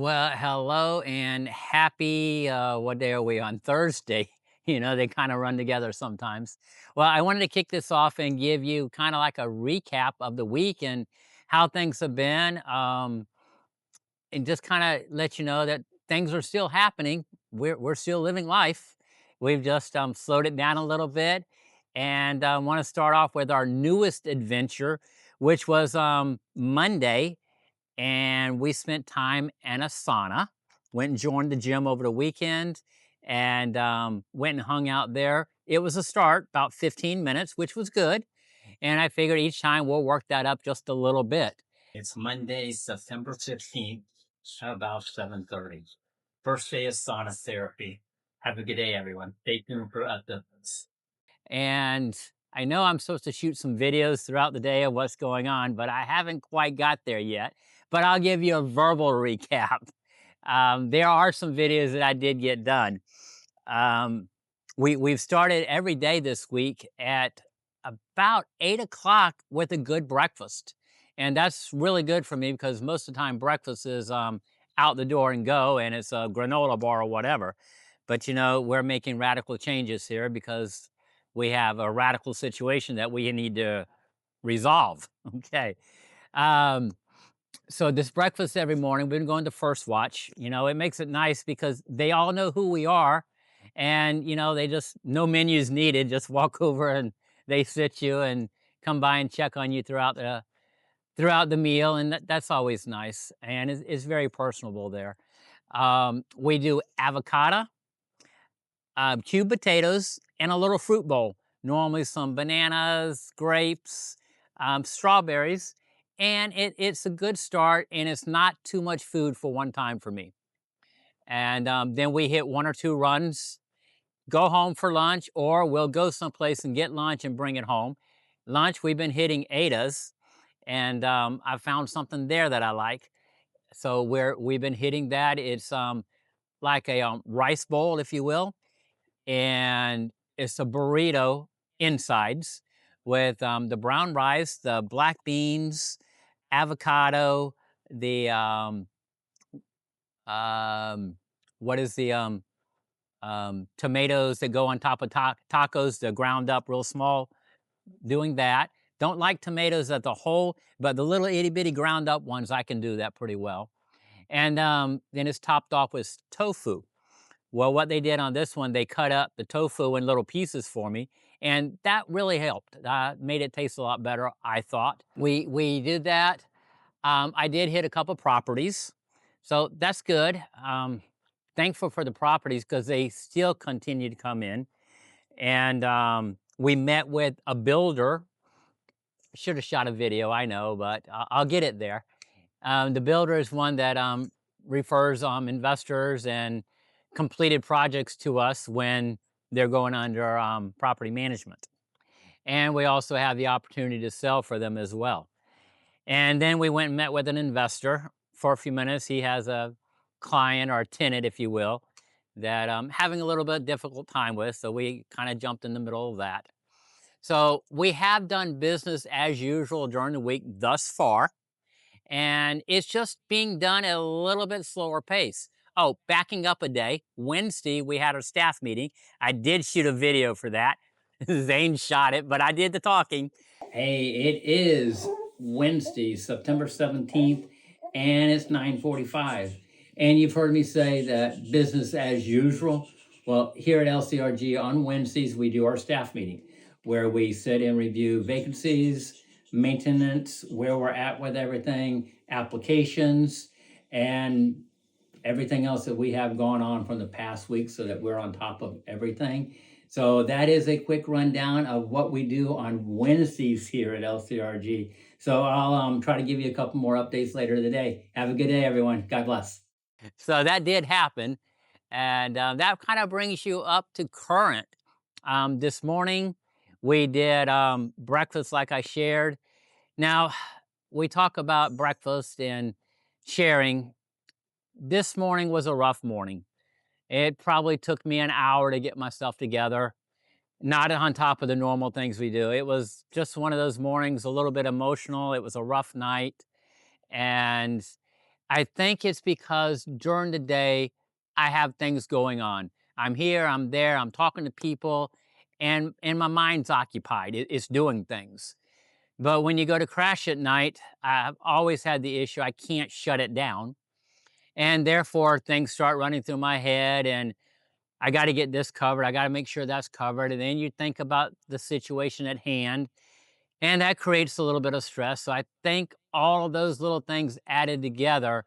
Well, hello and happy, what day are we on? Thursday. They kind of run together sometimes. Well, I wanted to kick this off and give you kind of like a recap of the week and how things have been, and just kind of let you know that things are still happening. We're still living life. We've just slowed it down a little bit, and want to start off with our newest adventure, which was Monday, and we spent time in a sauna. Went and joined the gym over the weekend, and went and hung out there. It was a start, about 15 minutes, which was good. And I figured each time we'll work that up just a little bit. It's Monday, September 15th, about 7:30. First day of sauna therapy. Have a good day, everyone. Stay tuned for updates. And I know I'm supposed to shoot some videos throughout the day of what's going on, but I haven't quite got there yet. But I'll give you a verbal recap. There are some videos that I did get done. Um, we've started every day this week at about 8 o'clock with a good breakfast, and that's really good for me because most of the time breakfast is out the door and go, and it's a granola bar or whatever. But we're making radical changes here because we have a radical situation that we need to resolve. Okay. Um, so this breakfast every morning, we've been going to First Watch. It makes it nice because they all know who we are, and they just no menus needed. Just walk over and they sit you and come by and check on you throughout the meal, and that's always nice, and it's very personable there. We do avocado, cubed potatoes, and a little fruit bowl. Normally some bananas, grapes, strawberries, and it's a good start, and it's not too much food for one time for me. And then we hit one or two runs, go home for lunch, or we'll go someplace and get lunch and bring it home. Lunch, we've been hitting Ada's, and I found something there that I like. So we've been hitting that. It's like a rice bowl, if you will, and it's a burrito insides with the brown rice, the black beans, avocado, the um, what is the tomatoes that go on top of tacos, the ground up real small. Doing that. Don't like tomatoes at the whole, but the little itty bitty ground up ones, I can do that pretty well. And then it's topped off with tofu. Well, what they did on this one, they cut up the tofu in little pieces for me, and that really helped. Made it taste a lot better, I thought. We did that. I did hit a couple properties, so that's good. Thankful for the properties because they still continue to come in. And we met with a builder. Should have shot a video, I know, but I'll get it there. The builder is one that refers investors and completed projects to us when they're going under property management. And we also have the opportunity to sell for them as well. And then we went and met with an investor for a few minutes. He has a client or a tenant, if you will, that I'm having a little bit difficult time with. So we kind of jumped in the middle of that. So we have done business as usual during the week thus far, and it's just being done at a little bit slower pace. Oh, backing up a day, Wednesday we had a staff meeting. I did shoot a video for that. Zane shot it, but I did the talking. Hey, it is Wednesday, September 17th, and it's 9:45. And you've heard me say that business as usual. Well, here at LCRG on Wednesdays, we do our staff meeting where we sit and review vacancies, maintenance, where we're at with everything, applications, and everything else that we have gone on from the past week so that we're on top of everything. So that is a quick rundown of what we do on Wednesdays here at LCRG. So I'll try to give you a couple more updates later today. Have a good day, everyone. God bless. So that did happen. And that kind of brings you up to current. This morning, we did breakfast like I shared. Now, we talk about breakfast and sharing. This morning was a rough morning. It probably took me an hour to get myself together, not on top of the normal things we do. It was just one of those mornings, a little bit emotional. It was a rough night. And I think it's because during the day, I have things going on. I'm here, I'm there, I'm talking to people, and my mind's occupied. It's doing things. But when you go to crash at night, I've always had the issue I can't shut it down. And therefore, things start running through my head, and I got to get this covered. I got to make sure that's covered. And then you think about the situation at hand, and that creates a little bit of stress. So I think all of those little things added together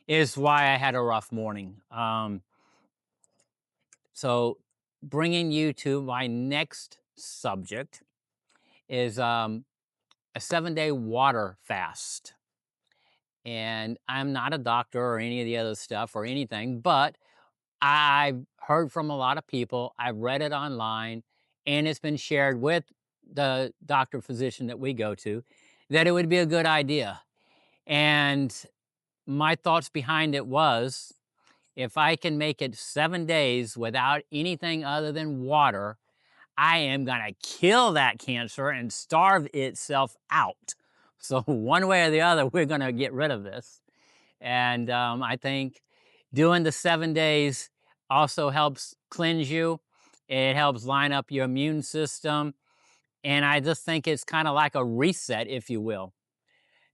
is why I had a rough morning. So bringing you to my next subject is a 7-day water fast. And I'm not a doctor or any of the other stuff or anything, but I've heard from a lot of people. I've read it online, and it's been shared with the doctor physician that we go to that it would be a good idea. And my thoughts behind it was if I can make it 7 days without anything other than water, I am going to kill that cancer and starve itself out. So, one way or the other, we're going to get rid of this. And I think doing the 7 days also helps cleanse you. It helps line up your immune system. And I just think it's kind of like a reset, if you will.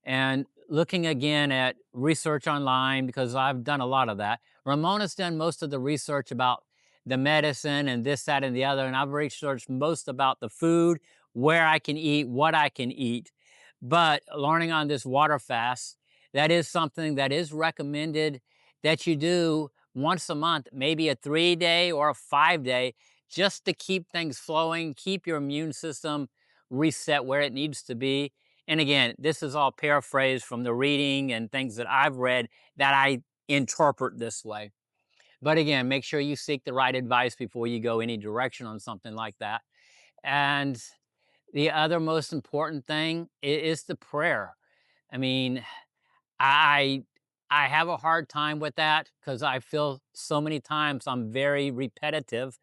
And looking again at research online, because I've done a lot of that. Ramona's done most of the research about the medicine and this, that, and the other. And I've researched most about the food, where I can eat, what I can eat. But learning on this water fast, that is something that is recommended that you do once a month, maybe a 3 day or a 5 day, just to keep things flowing, keep your immune system reset where it needs to be. And again, this is all paraphrased from the reading and things that I've read that I interpret this way. But again, make sure you seek the right advice before you go any direction on something like that. And the other most important thing is the prayer. I mean, I I have a hard time with that because I feel so many times I'm very repetitive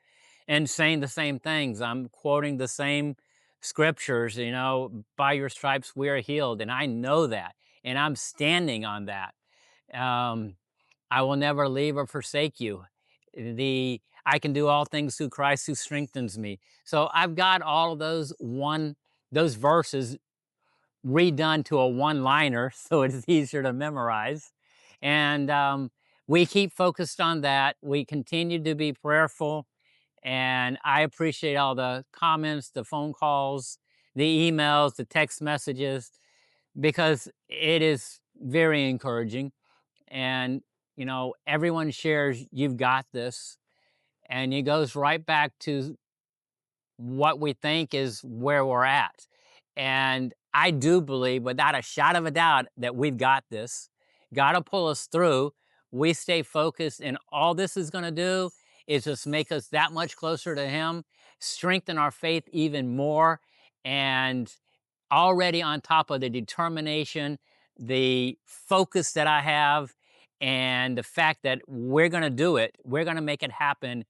and saying the same things. I'm quoting the same scriptures, by your stripes we are healed. And I know that. And I'm standing on that. Um, I will never leave or forsake you. I can do all things through Christ who strengthens me. So I've got all of those verses redone to a one-liner so it's easier to memorize. And we keep focused on that. We continue to be prayerful, and I appreciate all the comments, the phone calls, the emails, the text messages, because it is very encouraging. And, everyone shares, you've got this. And it goes right back to what we think is where we're at. And I do believe, without a shot of a doubt, that we've got this. God will pull us through. We stay focused, and all this is going to do is just make us that much closer to Him, strengthen our faith even more, and already on top of the determination, the focus that I have, and the fact that we're going to do it, we're going to make it happen,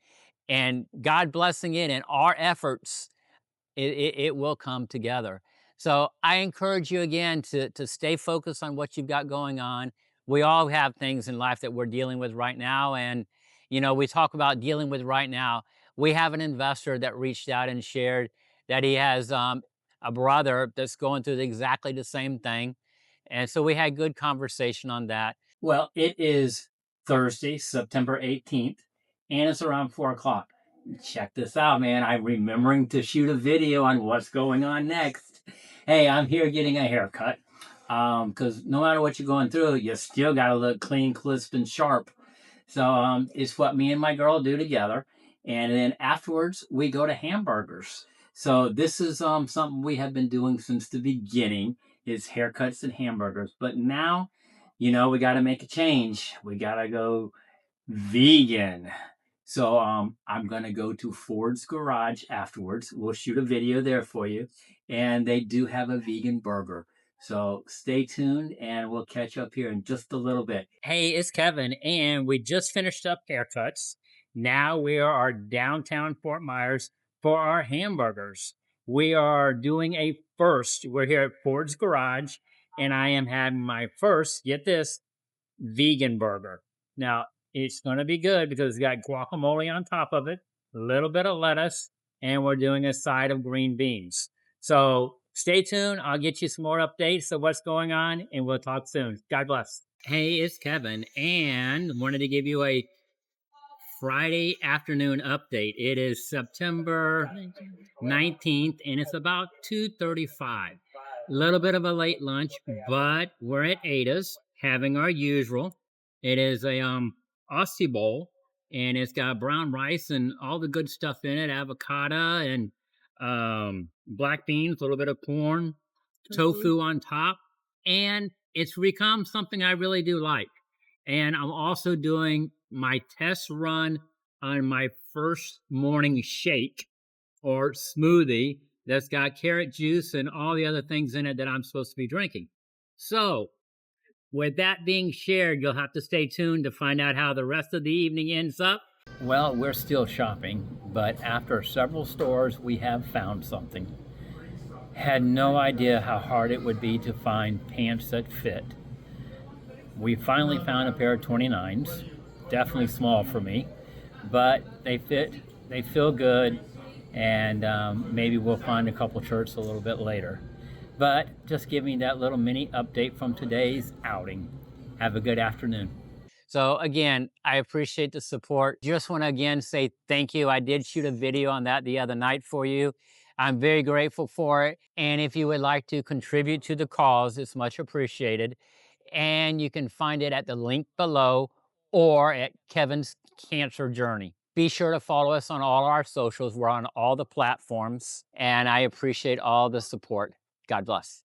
and God blessing it and our efforts, it will come together. So I encourage you again to stay focused on what you've got going on. We all have things in life that we're dealing with right now. And, we talk about dealing with right now. We have an investor that reached out and shared that he has a brother that's going through exactly the same thing. And so we had good conversation on that. Well, it is Thursday, September 18th, and it's around 4 o'clock. Check this out, man. I'm remembering to shoot a video on what's going on next. Hey, I'm here getting a haircut. Because no matter what you're going through, you still got to look clean, crisp, and sharp. So it's what me and my girl do together. And then afterwards, we go to hamburgers. So this is something we have been doing since the beginning is haircuts and hamburgers. But now, we got to make a change. We got to go vegan. So I'm gonna go to Ford's Garage afterwards. We'll shoot a video there for you, and they do have a vegan burger. So stay tuned, and we'll catch up here in just a little bit. Hey, it's Kevin, and we just finished up haircuts. Now we are downtown Fort Myers for our hamburgers. We are doing a first. We're here at Ford's Garage, and I am having my first. Get this. vegan burger. Now, it's going to be good because it's got guacamole on top of it, a little bit of lettuce, and we're doing a side of green beans. So stay tuned. I'll get you some more updates of what's going on, and we'll talk soon. God bless. Hey, it's Kevin, and wanted to give you a Friday afternoon update. It is September 19th, and it's about 2:35. A little bit of a late lunch, but we're at Ada's having our usual. It is a Aussie bowl, and it's got brown rice and all the good stuff in it, avocado and black beans, a little bit of corn, tofu on top, and it's become something I really do like. And I'm also doing my test run on my first morning shake or smoothie that's got carrot juice and all the other things in it that I'm supposed to be drinking. So, with that being shared, you'll have to stay tuned to find out how the rest of the evening ends up. Well, we're still shopping, but after several stores, we have found something. Had no idea how hard it would be to find pants that fit. We finally found a pair of 29s, definitely small for me, but they fit, they feel good, and maybe we'll find a couple shirts a little bit later. But just give me that little mini update from today's outing. Have a good afternoon. So again, I appreciate the support. Just want to again say thank you. I did shoot a video on that the other night for you. I'm very grateful for it. And if you would like to contribute to the cause, it's much appreciated. And you can find it at the link below or at Kevin's Cancer Journey. Be sure to follow us on all our socials. We're on all the platforms. And I appreciate all the support. God bless.